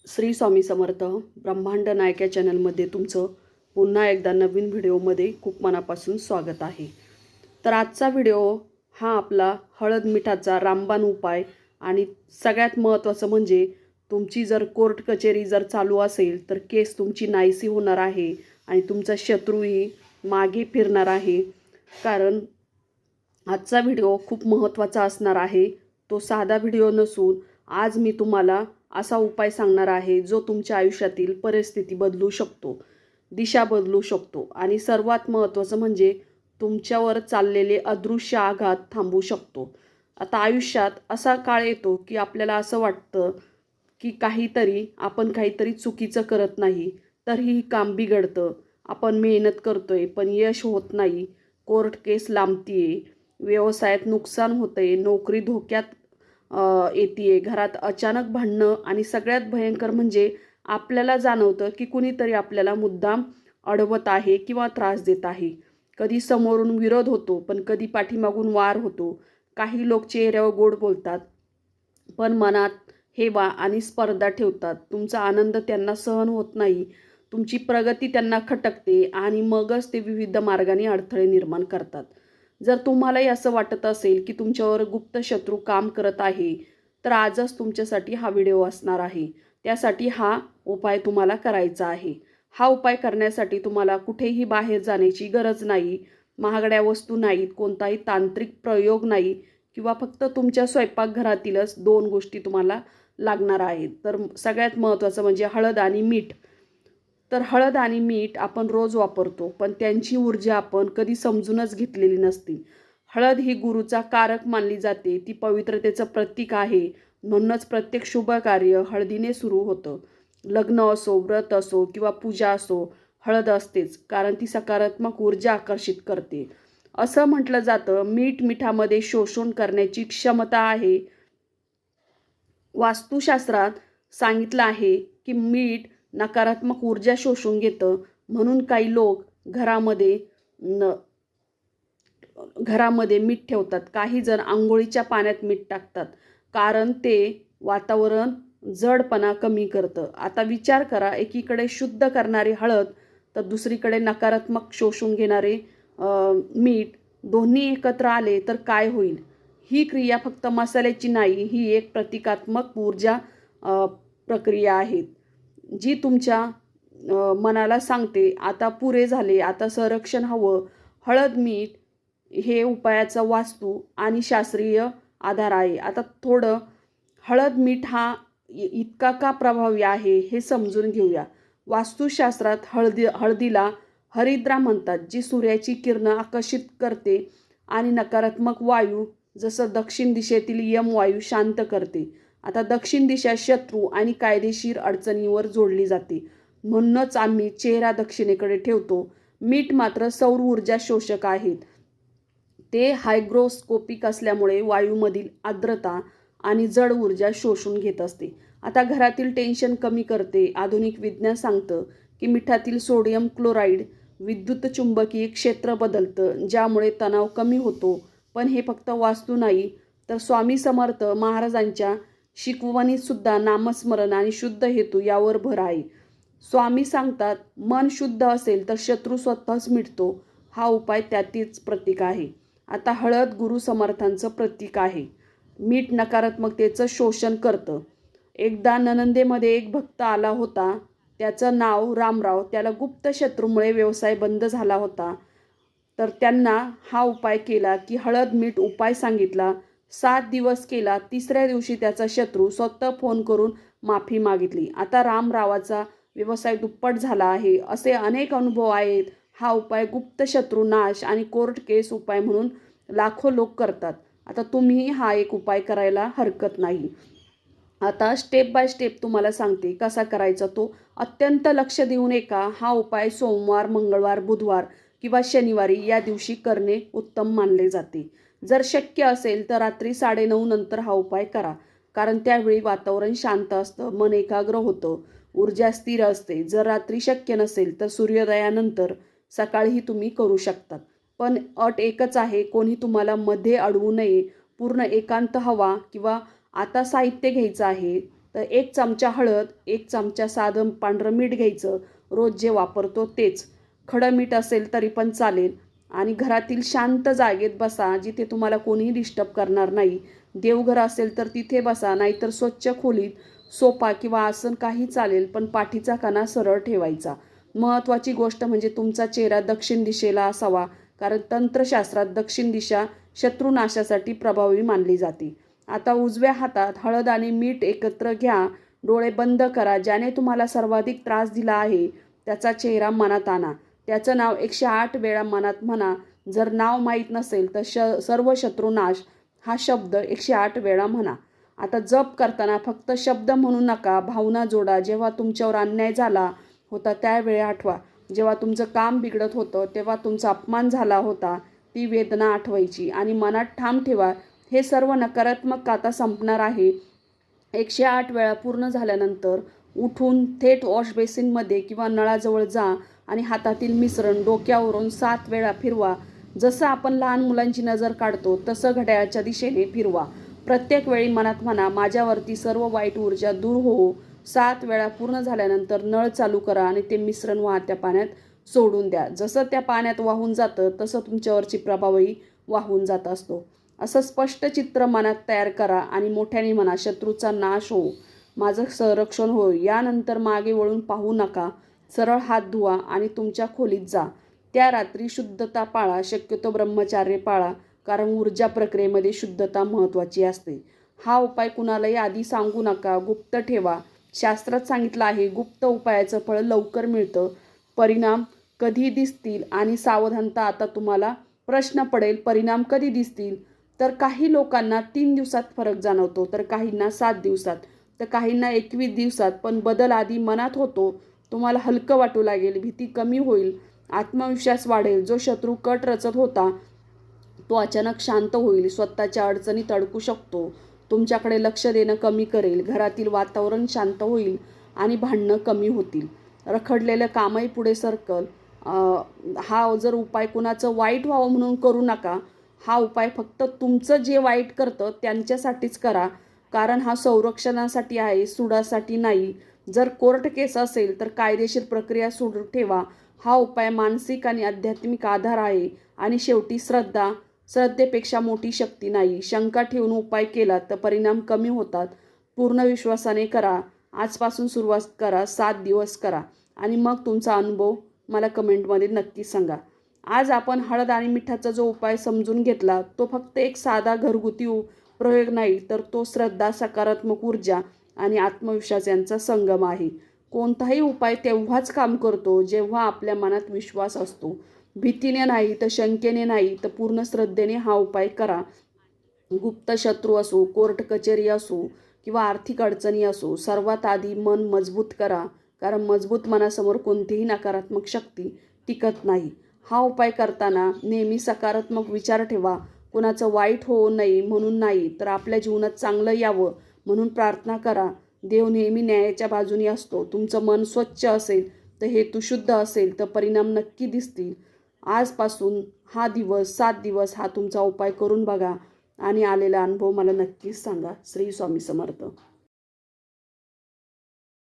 श्री स्वामी समर्थ ब्रह्मांड नायक या चॅनलमध्ये तुमचं पुन्हा एकदा नवीन व्हिडिओमध्ये खूप मनापासून स्वागत आहे. तर आजचा व्हिडिओ हा आपला हळद मिठाचा रामबाण उपाय आणि सगळ्यात महत्त्वाचं म्हणजे तुमची जर कोर्ट कचेरी जर चालू असेल तर केस तुमची नाहीसी होणार आहे आणि तुमचा शत्रूही मागे फिरणार आहे. कारण आजचा व्हिडिओ खूप महत्त्वाचा असणार आहे. तो साधा व्हिडिओ नसून आज मी तुम्हाला असा उपाय सांगणार आहे जो तुमच्या आयुष्यातील परिस्थिती बदलू शकतो, दिशा बदलू शकतो आणि सर्वात महत्त्वाचं म्हणजे तुमच्यावर चाललेले अदृश्य आघात थांबवू शकतो. आता आयुष्यात असा काळ येतो की आपल्याला असं वाटतं की आपण काहीतरी चुकीचं करत नाही तरीही काम बिघडतं. आपण मेहनत करतोय पण यश होत नाही. कोर्ट केस लांबतीये, व्यवसायात नुकसान होतंय, नोकरी धोक्यात येते, घरात अचानक भांडणं आणि सगळ्यात भयंकर म्हणजे आपल्याला जाणवतं की कुणीतरी आपल्याला मुद्दाम अडवत आहे किंवा त्रास देत आहे. कधी समोरून विरोध होतो पण कधी पाठीमागून वार होतो. काही लोक चेहऱ्यावर गोड बोलतात पण मनात हेवा आणि स्पर्धा ठेवतात. तुमचा आनंद त्यांना सहन होत नाही, तुमची प्रगती त्यांना खटकते आणि मगच ते विविध मार्गाने अडथळे निर्माण करतात. जर तुम्हालाही असं वाटत असेल की तुमच्यावर गुप्त शत्रू काम करत आहे तर आजच तुमच्यासाठी हा व्हिडिओ असणार आहे. त्यासाठी हा उपाय तुम्हाला करायचा आहे. हा उपाय करण्यासाठी तुम्हाला कुठेही बाहेर जाण्याची गरज नाही. महागड्या वस्तू नाहीत, कोणताही तांत्रिक प्रयोग नाही किंवा फक्त तुमच्या स्वयंपाकघरातीलच 2 गोष्टी तुम्हाला लागणार आहेत. तर सगळ्यात महत्त्वाचं म्हणजे हळद आणि मीठ. तर हळद आणि मीठ आपण रोज वापरतो पण त्यांची ऊर्जा आपण कधी समजूनच घेतलेली नसते. हळद ही गुरूचा कारक मानली जाते, ती पवित्रतेचं प्रतीक आहे. म्हणूनच प्रत्येक शुभ कार्य हळदीने सुरू होतं. लग्न असो, व्रत असो किंवा पूजा असो, हळद असतेच कारण ती सकारात्मक ऊर्जा आकर्षित करते. असं म्हटलं जातं मीठ मिठामध्ये शोषण करण्याची क्षमता आहे. वास्तुशास्त्रात सांगितलं आहे की मीठ नकारात्मक ऊर्जा शोषून घेतं. म्हणून काही लोक न घरामध्ये मीठ ठेवतात. काही जण अंघोळीच्या पाण्यात मीठ टाकतात कारण ते वातावरण जडपणा कमी करतं. आता विचार करा, एकीकडे शुद्ध करणारी हळद तर दुसरीकडे नकारात्मक शोषून घेणारे मीठ, दोन्ही एकत्र आले तर काय होईल? ही क्रिया फक्त मसाल्याची नाही, ही एक प्रतिकात्मक ऊर्जा प्रक्रिया आहे जी तुमच्या मनाला सांगते आता पुरे झाले, आता संरक्षण हवं. हळद मीठ हे उपायाचा वास्तू आणि शास्त्रीय आधार आहे. आता थोडं हळद मीठ हा इतका का प्रभावी आहे हे समजून घेऊया. वास्तुशास्त्रात हळदीला हरिद्रा म्हणतात, जी सूर्याची किरणं आकर्षित करते आणि नकारात्मक वायू जसं दक्षिण दिशेतील यम वायू शांत करते. आता दक्षिण दिशा शत्रू आणि कायदेशीर अडचणीवर जोडली जाते. म्हणूनच आम्ही चेहरा दक्षिणेकडे ठेवतो. मीठ मात्र सौर ऊर्जा शोषक आहेत. ते हायग्रोस्कोपिक असल्यामुळे वायूमधील आर्द्रता आणि जड ऊर्जा शोषून घेत असते. आता घरातील टेन्शन कमी करते. आधुनिक विज्ञान सांगतं की मिठातील सोडियम क्लोराईड विद्युत चुंबकीय क्षेत्र बदलतं, ज्यामुळे तणाव कमी होतो. पण हे फक्त वास्तू नाही तर स्वामी समर्थ महाराजांच्या शिकवणीत सुद्धा नामस्मरण आणि शुद्ध हेतू यावर भर आहे. स्वामी सांगतात, मन शुद्ध असेल तर शत्रू स्वतःच मिटतो. हा उपाय त्यातीच प्रतीक आहे. आता हळद गुरु समर्थांचं प्रतीक आहे. मीठ नकारात्मकतेचं शोषण करतं. एकदा नणंदेमध्ये एक भक्त आला होता. त्याचं नाव रामराव. त्याला गुप्त शत्रूमुळे व्यवसाय बंद झाला होता. तर त्यांना हा उपाय केला की हळद मीठ उपाय सांगितला. 7 दिवस केला. 3ऱ्या दिवशी त्याचा शत्रू स्वतः फोन करून माफी मागितली. आता रामरावाचा व्यवसाय दुप्पट झाला आहे. असे अनेक अनुभव आहेत. हा उपाय गुप्त शत्रू नाश आणि कोर्ट केस उपाय म्हणून लाखो लोक करतात. आता तुम्ही हा एक उपाय करायला हरकत नाही. आता स्टेप बाय स्टेप तुम्हाला सांगते कसा करायचा तो. अत्यंत लक्ष देऊन ऐका. हा उपाय सोमवार, मंगळवार, बुधवार किंवा शनिवारी या दिवशी करणे उत्तम मानले जाते. जर शक्य असेल तर रात्री 9:30 नंतर हा उपाय करा. कारण त्यावेळी वातावरण शांत असतं, मन एकाग्र होतं, ऊर्जा स्थिर असते. जर रात्री शक्य नसेल तर सूर्योदयानंतर सकाळीही तुम्ही करू शकतात. पण अट एकच आहे, कोणी तुम्हाला मध्ये अडवू नये. पूर्ण एकांत हवा किंवा आता साहित्य घ्यायचं आहे. तर 1 चमचा हळद, 1 चमचा साधं पांढरं मीठ घ्यायचं, रोज जे वापरतो तेच. खडं मीठ असेल तरी पण चालेल आणि घरातील शांत जागेत बसा, जिथे तुम्हाला कोणीही डिस्टर्ब करणार नाही. देवघर असेल तर तिथे बसा, नाहीतर स्वच्छ खोलीत सोफा किंवा आसन काही चालेल, पण पाठीचा कणा सरळ ठेवायचा. महत्त्वाची गोष्ट म्हणजे तुमचा चेहरा दक्षिण दिशेला असावा, कारण तंत्रशास्त्रात दक्षिण दिशा शत्रुनाशासाठी प्रभावी मानली जाते. आता उजव्या हातात हळद आणि मीठ एकत्र घ्या, डोळे बंद करा. ज्याने तुम्हाला सर्वाधिक त्रास दिला आहे त्याचा चेहरा मनात आणा. त्याचं नाव 108 वेळा मनात म्हणा. जर नाव माहीत नसेल तर सर्व शत्रुनाश हा शब्द 108 वेळा म्हणा. आता जप करताना फक्त शब्द म्हणू नका, भावना जोडा. जेव्हा तुमच्यावर अन्याय झाला होता त्यावेळी आठवा. जेव्हा तुमचं काम बिघडत होतं तेव्हा तुमचा अपमान झाला होता, ती वेदना आठवायची आणि मनात ठाम ठेवा, हे सर्व नकारात्मक आता संपणार आहे. 108 वेळा पूर्ण झाल्यानंतर उठून थेट वॉश बेसिनमध्ये किंवा नळाजवळ जा आणि हातातील मिश्रण डोक्यावरून 7 वेळा फिरवा. जसं आपण लहान मुलांची नजर काढतो तसं घड्याळाच्या दिशेने फिरवा. प्रत्येक वेळी मनात म्हणा, माझ्यावरती सर्व वाईट ऊर्जा दूर हो. 7 वेळा पूर्ण झाल्यानंतर नळ चालू करा आणि ते मिश्रण वाहत्या पाण्यात सोडून द्या. जसं त्या पाण्यात वाहून जातं तसं तुमच्यावरची प्रभावही वाहून जात असतो. असं स्पष्ट चित्र मनात तयार करा आणि मोठ्याने म्हणा, शत्रूचा नाश हो, माझं संरक्षण हो. यानंतर मागे वळून पाहू नका. सरळ हात धुवा आणि तुमच्या खोलीत जा. त्या रात्री शुद्धता पाळा, शक्यतो ब्रह्मचार्य पाळा, कारण ऊर्जा प्रक्रियेमध्ये शुद्धता महत्त्वाची असते. हा उपाय कुणालाही आधी सांगू नका, गुप्त ठेवा. शास्त्रात सांगितलं आहे, गुप्त उपायाचं फळ लवकर मिळतं. परिणाम कधी दिसतील आणि सावधानता. आता तुम्हाला प्रश्न पडेल, परिणाम कधी दिसतील? तर काही लोकांना 3 दिवसात फरक जाणवतो, तर काहींना 7 दिवसात, तर काहींना 21 दिवसात. पण बदल आधी मनात होतो. तुम्हाला हलकं वाटू लागेल, भीती कमी होईल, आत्मविश्वास वाढेल. जो शत्रू कट रचत होता तो अचानक शांत होईल, स्वतःच्या अडचणीत अडकू शकतो, तुमच्याकडे लक्ष देणं कमी करेल, घरातील वातावरण शांत होईल आणि भांडणं कमी होतील, रखडलेलं कामही पुढे सरकल. हा जर उपाय कुणाचं वाईट व्हावं म्हणून करू नका. हा उपाय फक्त तुमचं जे वाईट करतं त्यांच्यासाठीच करा, कारण हा संरक्षणासाठी आहे, सुडासाठी नाही. जर कोर्ट केस असेल तर कायदेशीर प्रक्रिया सुरू ठेवा. हा उपाय मानसिक आणि आध्यात्मिक आधार आहे. आणि शेवटी श्रद्धा. श्रद्धेपेक्षा मोठी शक्ती नाही. शंका ठेवून उपाय केला तर परिणाम कमी होतात. पूर्ण विश्वासाने करा. आजपासून सुरुवात करा, 7 दिवस करा आणि मग तुमचा अनुभव मला कमेंटमध्ये नक्की सांगा. आज आपण हळद आणि मिठाचा जो उपाय समजून घेतला तो फक्त एक साधा घरगुती प्रयोग नाही, तर तो श्रद्धा, सकारात्मक ऊर्जा आणि आत्मविश्वास यांचा संगम आहे. कोणताही उपाय तेव्हाच काम करतो जेव्हा आपल्या मनात विश्वास असतो. भीतीने नाही, तर शंकेने नाही, तर पूर्ण श्रद्धेने हा उपाय करा. गुप्त शत्रू असो, कोर्ट कचेरी असो किंवा आर्थिक अडचणी असो, सर्वात आधी मन मजबूत करा, कारण मजबूत मनासमोर कोणतीही नकारात्मक शक्ती टिकत नाही. हा उपाय करताना नेहमी सकारात्मक विचार ठेवा. कुणाचं वाईट होऊ नये म्हणून नाही, तर आपल्या जीवनात चांगलं यावं म्हणून प्रार्थना करा. देव नेहमी न्यायाच्या बाजूने असतो. तुमचं मन स्वच्छ असेल, तर हेतू शुद्ध असेल, तर परिणाम नक्की दिसतील. आजपासून हा दिवस 7 दिवस हा तुमचा उपाय करून बघा आणि आलेला अनुभव मला नक्कीच सांगा. श्री स्वामी समर्थ.